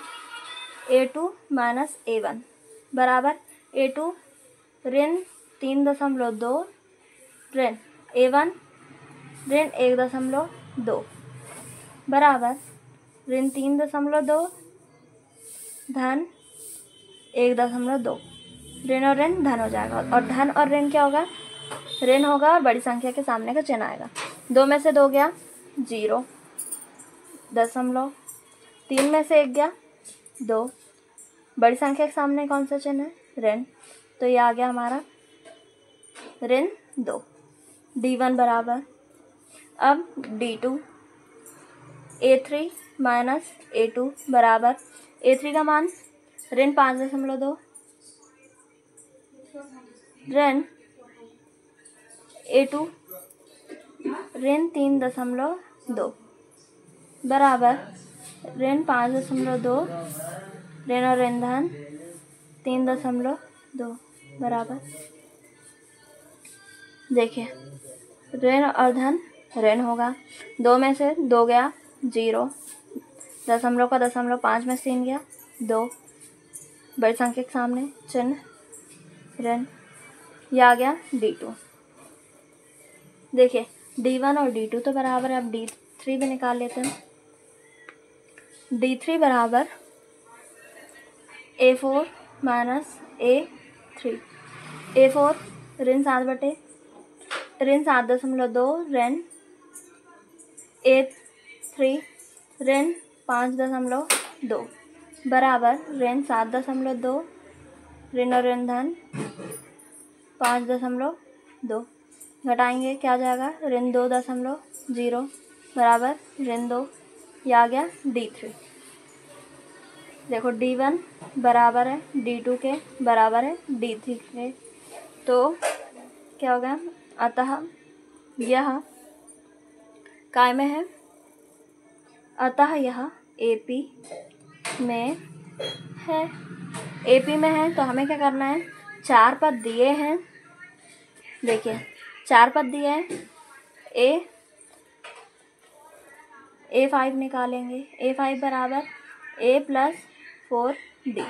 a2 माइनस a1 बराबर a2 ऋण 3.2 ऋण a1 ऋण 1.2 बराबर ऋण 3.2 धन 1.2, ऋण और ऋण धन हो जाएगा, और धन और ऋण क्या होगा, ऋण होगा और बड़ी संख्या के सामने का चिन्ह आएगा। 2 में से 2 गया 0, 3 में से 1 गया 2, बड़ी संख्या के सामने कौन सा चिन्ह है, ऋण, तो ये आ गया हमारा ऋण 2। d1 बराबर, अब d2 a3 माइनस a2 बराबर a3 का मान ऋण 5.2 ऋण a2 ऋण 3.2 बराबर ऋण 5.2 ऋण और ऋण धन 3.2 बराबर, देखिए ऋण और धन ऋण होगा। 2 में से 2 गया 0, दशमलव का दशमलव 5 में से 3 गया 2, बड़ी संख्या के सामने चिन्ह ऋण, यह आ गया d2। देखिए d1 और d2 तो बराबर है, अब d3 भी निकाल लेते हैं। d3 बराबर a4 माइनस a3, a4 ऋण 7/2 ऋण 7.2 ऋण a3 ऋण 5.2 बराबर ऋण 7.2 ऋण और ऋण धन 5.2, घटाएंगे क्या आ जाएगा ऋण 2.0 बराबर ऋण 2, यह आ गया d3। देखो d1 बराबर है d2 के बराबर है d3 के, तो क्या हो गया, अतः यह काय में है, अतः यह AP में है। AP में है तो हमें क्या करना है, 4 पद दिए हैं, देखिए 4 पद दिए हैं, A5 निकालेंगे, A5 बराबर A प्लस 4D,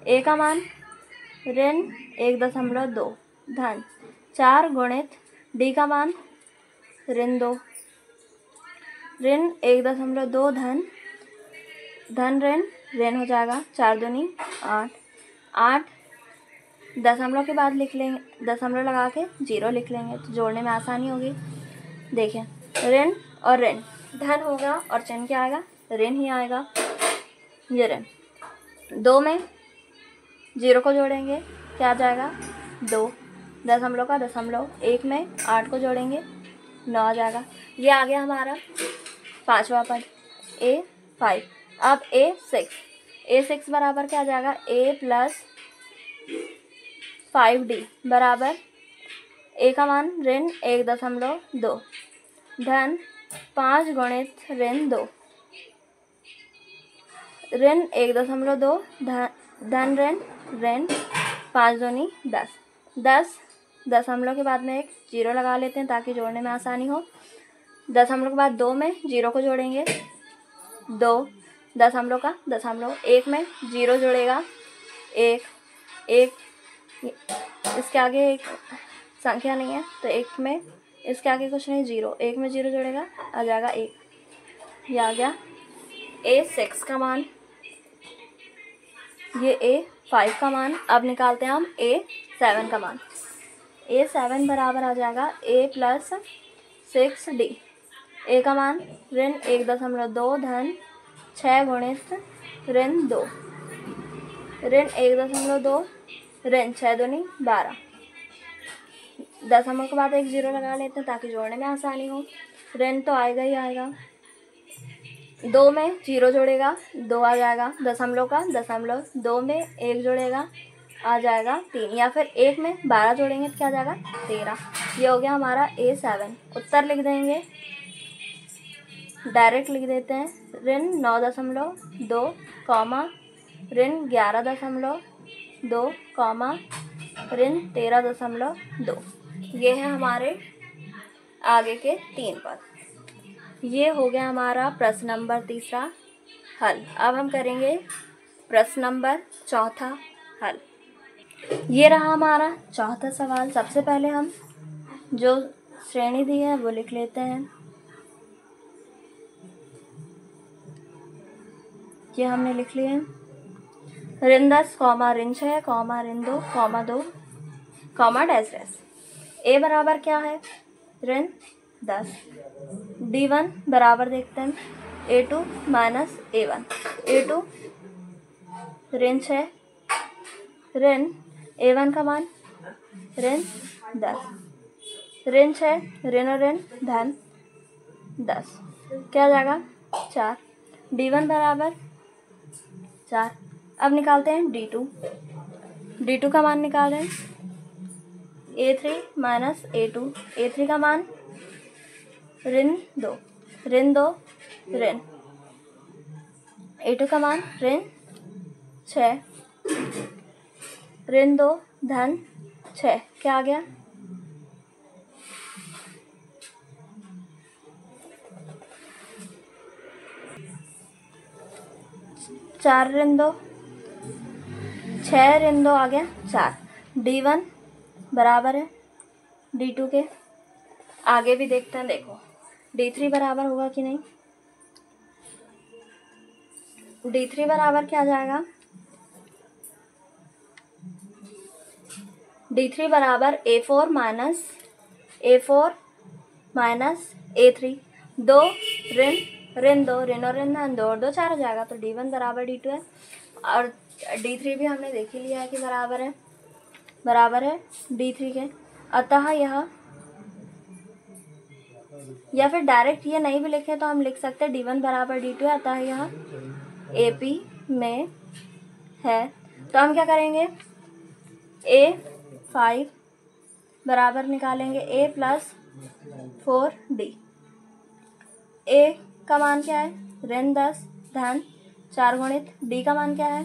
ए का मान ऋण 1.2 धन 4 गुणित डी का मान ऋण 2 ऋण 1.2 धन ऋण हो जाएगा 4 दूनी 8 8 दशमलव के बाद लिख लेंगे, दशमलव लगा के 0 लिख लेंगे तो जोड़ने में आसानी होगी। देखें ऋण और ऋण धन होगा और चिन्ह क्या आएगा, ऋण ही आएगा। ये ऋण 2 में 0 को जोड़ेंगे क्या आ जाएगा 2, दशमलव का दशमलव 1 में 8 को जोड़ेंगे 9 आ जाएगा। ये आ गया हमारा 5वां पद A5। अब A6 बराबर क्या आ जाएगा A प्लस 5D बराबर ए का मान ऋण 1.2 धन 5 गुणित ऋण 2 ऋण 1.2 धन ऋण 5 दूनी 10 10 दशमलव के बाद में एक 0 लगा लेते हैं ताकि जोड़ने में आसानी हो। दशमलव के बाद 2 में 0 को जोड़ेंगे 2, दशमलव का दशमलव 1 में 0 जोड़ेगा 1 इसके आगे एक संख्या नहीं है तो 1 में इसके आगे कुछ नहीं 0, 1 में 0 जोड़ेगा आ जाएगा 1। ये आ गया A6 का मान, ये A5 का मान। अब निकालते हैं हम A7 का मान। A7 बराबर आ जाएगा A प्लस 6D। ए का मान ऋण 1.2 धन 6 गुणित ऋण 2 ऋण 1.2 ऋण 6 दूनी 12, दशमलव के बाद एक 0 लगा लेते हैं ताकि जोड़ने में आसानी हो। ऋण तो आएगा ही आएगा, 2 में 0 जोड़ेगा 2 आ जाएगा, दशमलव का दशमलव 2 में 1 जोड़ेगा आ जाएगा 3, या फिर 1 में 12 जोड़ेंगे तो क्या आ जाएगा 13। ये हो गया हमारा A7। उत्तर लिख देंगे, डायरेक्ट लिख देते हैं ऋण 9.2 कॉमा ऋण 11.2 कॉमा ऋण 13.2। ये है हमारे आगे के 3 पद। ये हो गया हमारा प्रश्न नंबर 3 हल। अब हम करेंगे प्रश्न नंबर 4 हल। ये रहा हमारा 4था सवाल। सबसे पहले हम जो श्रेणी दी है वो लिख लेते हैं। ये हमने लिख लिए ऋण 10 कॉमा ऋण 6 कॉमा ऋण 2 कॉमा 2 कॉमा डैश डैश। ए बराबर क्या है ऋण 10, D1 बराबर देखते हैं A2 माइनस A1, A2 ऋण 6 ऋण A1 का मान ऋण 10 ऋण 6 ऋण और ऋण धन 10 क्या आ जाएगा 4, D1 बराबर 4। अब निकालते हैं D2 का मान निकाल रहे हैं A3 माइनस A2, A3 का मान ऋण 2 ऋण A2 का मान ऋण 6 ऋण 2 धन 6 क्या आ गया 4 ऋण 2 6 ऋण 2 आ गया 4। D1 बराबर है D2 के। आगे भी देखते हैं, देखो D3 बराबर होगा कि नहीं। D3 बराबर क्या आ जाएगा D3 बराबर A4 माइनस A3, 2 ऋण 2 ऋण और ऋण धन 2 और 2 4 हो जाएगा तो D1 बराबर D2 है। और D3 भी हमने देख ही लिया है कि बराबर है D3 के। अतः यह, या फिर डायरेक्ट ये नहीं भी लिखे तो हम लिख सकते हैं D1 बराबर D2 है, अतः यह AP में है। तो हम क्या करेंगे A5 बराबर निकालेंगे A प्लस 4D। A का मान क्या है ऋण 10 धन 4 गुणित D का मान क्या है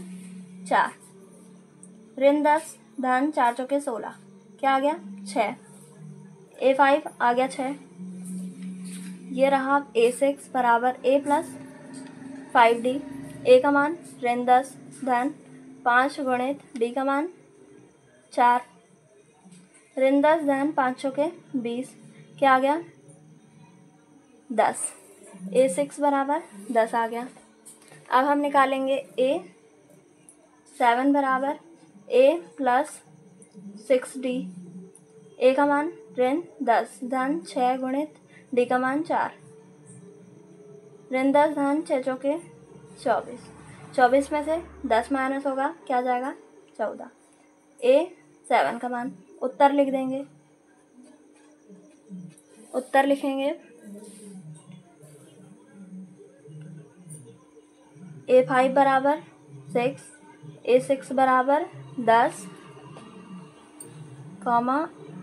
4 ऋण 10 धन 4 चौके 16 क्या आ गया 6। A5 आ गया 6। ये रहा A6 बराबर A प्लस 5D। A का मान ऋण 10 धन 5 गुणित डी का मान 4, ऋण 10 धन 5 चौके 20, क्या आ गया 10। A6 बराबर 10 आ गया। अब हम निकालेंगे A7 बराबर A प्लस 6D। A का मान ऋण 10 धन 6 गुणित D का मान 4, ऋण 10 धन 6 चौके 24, 24 में से 10 माइनस होगा, क्या जाएगा 14। A7 का मान उत्तर लिख देंगे। उत्तर लिखेंगे A5 बराबर 6, A6 बराबर 10,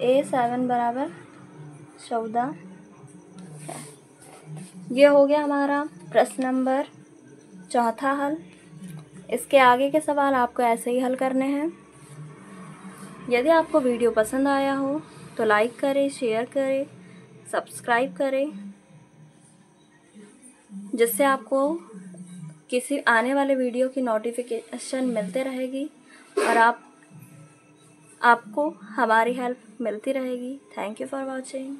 A7 बराबर 14 है। ये हो गया हमारा प्रश्न नंबर 4 हल। इसके आगे के सवाल आपको ऐसे ही हल करने हैं। यदि आपको वीडियो पसंद आया हो तो लाइक करें, शेयर करें, सब्सक्राइब करें, जिससे आपको किसी आने वाले वीडियो की नोटिफिकेशन मिलते रहेगी और आपको हमारी हेल्प मिलती रहेगी। Thank you for watching.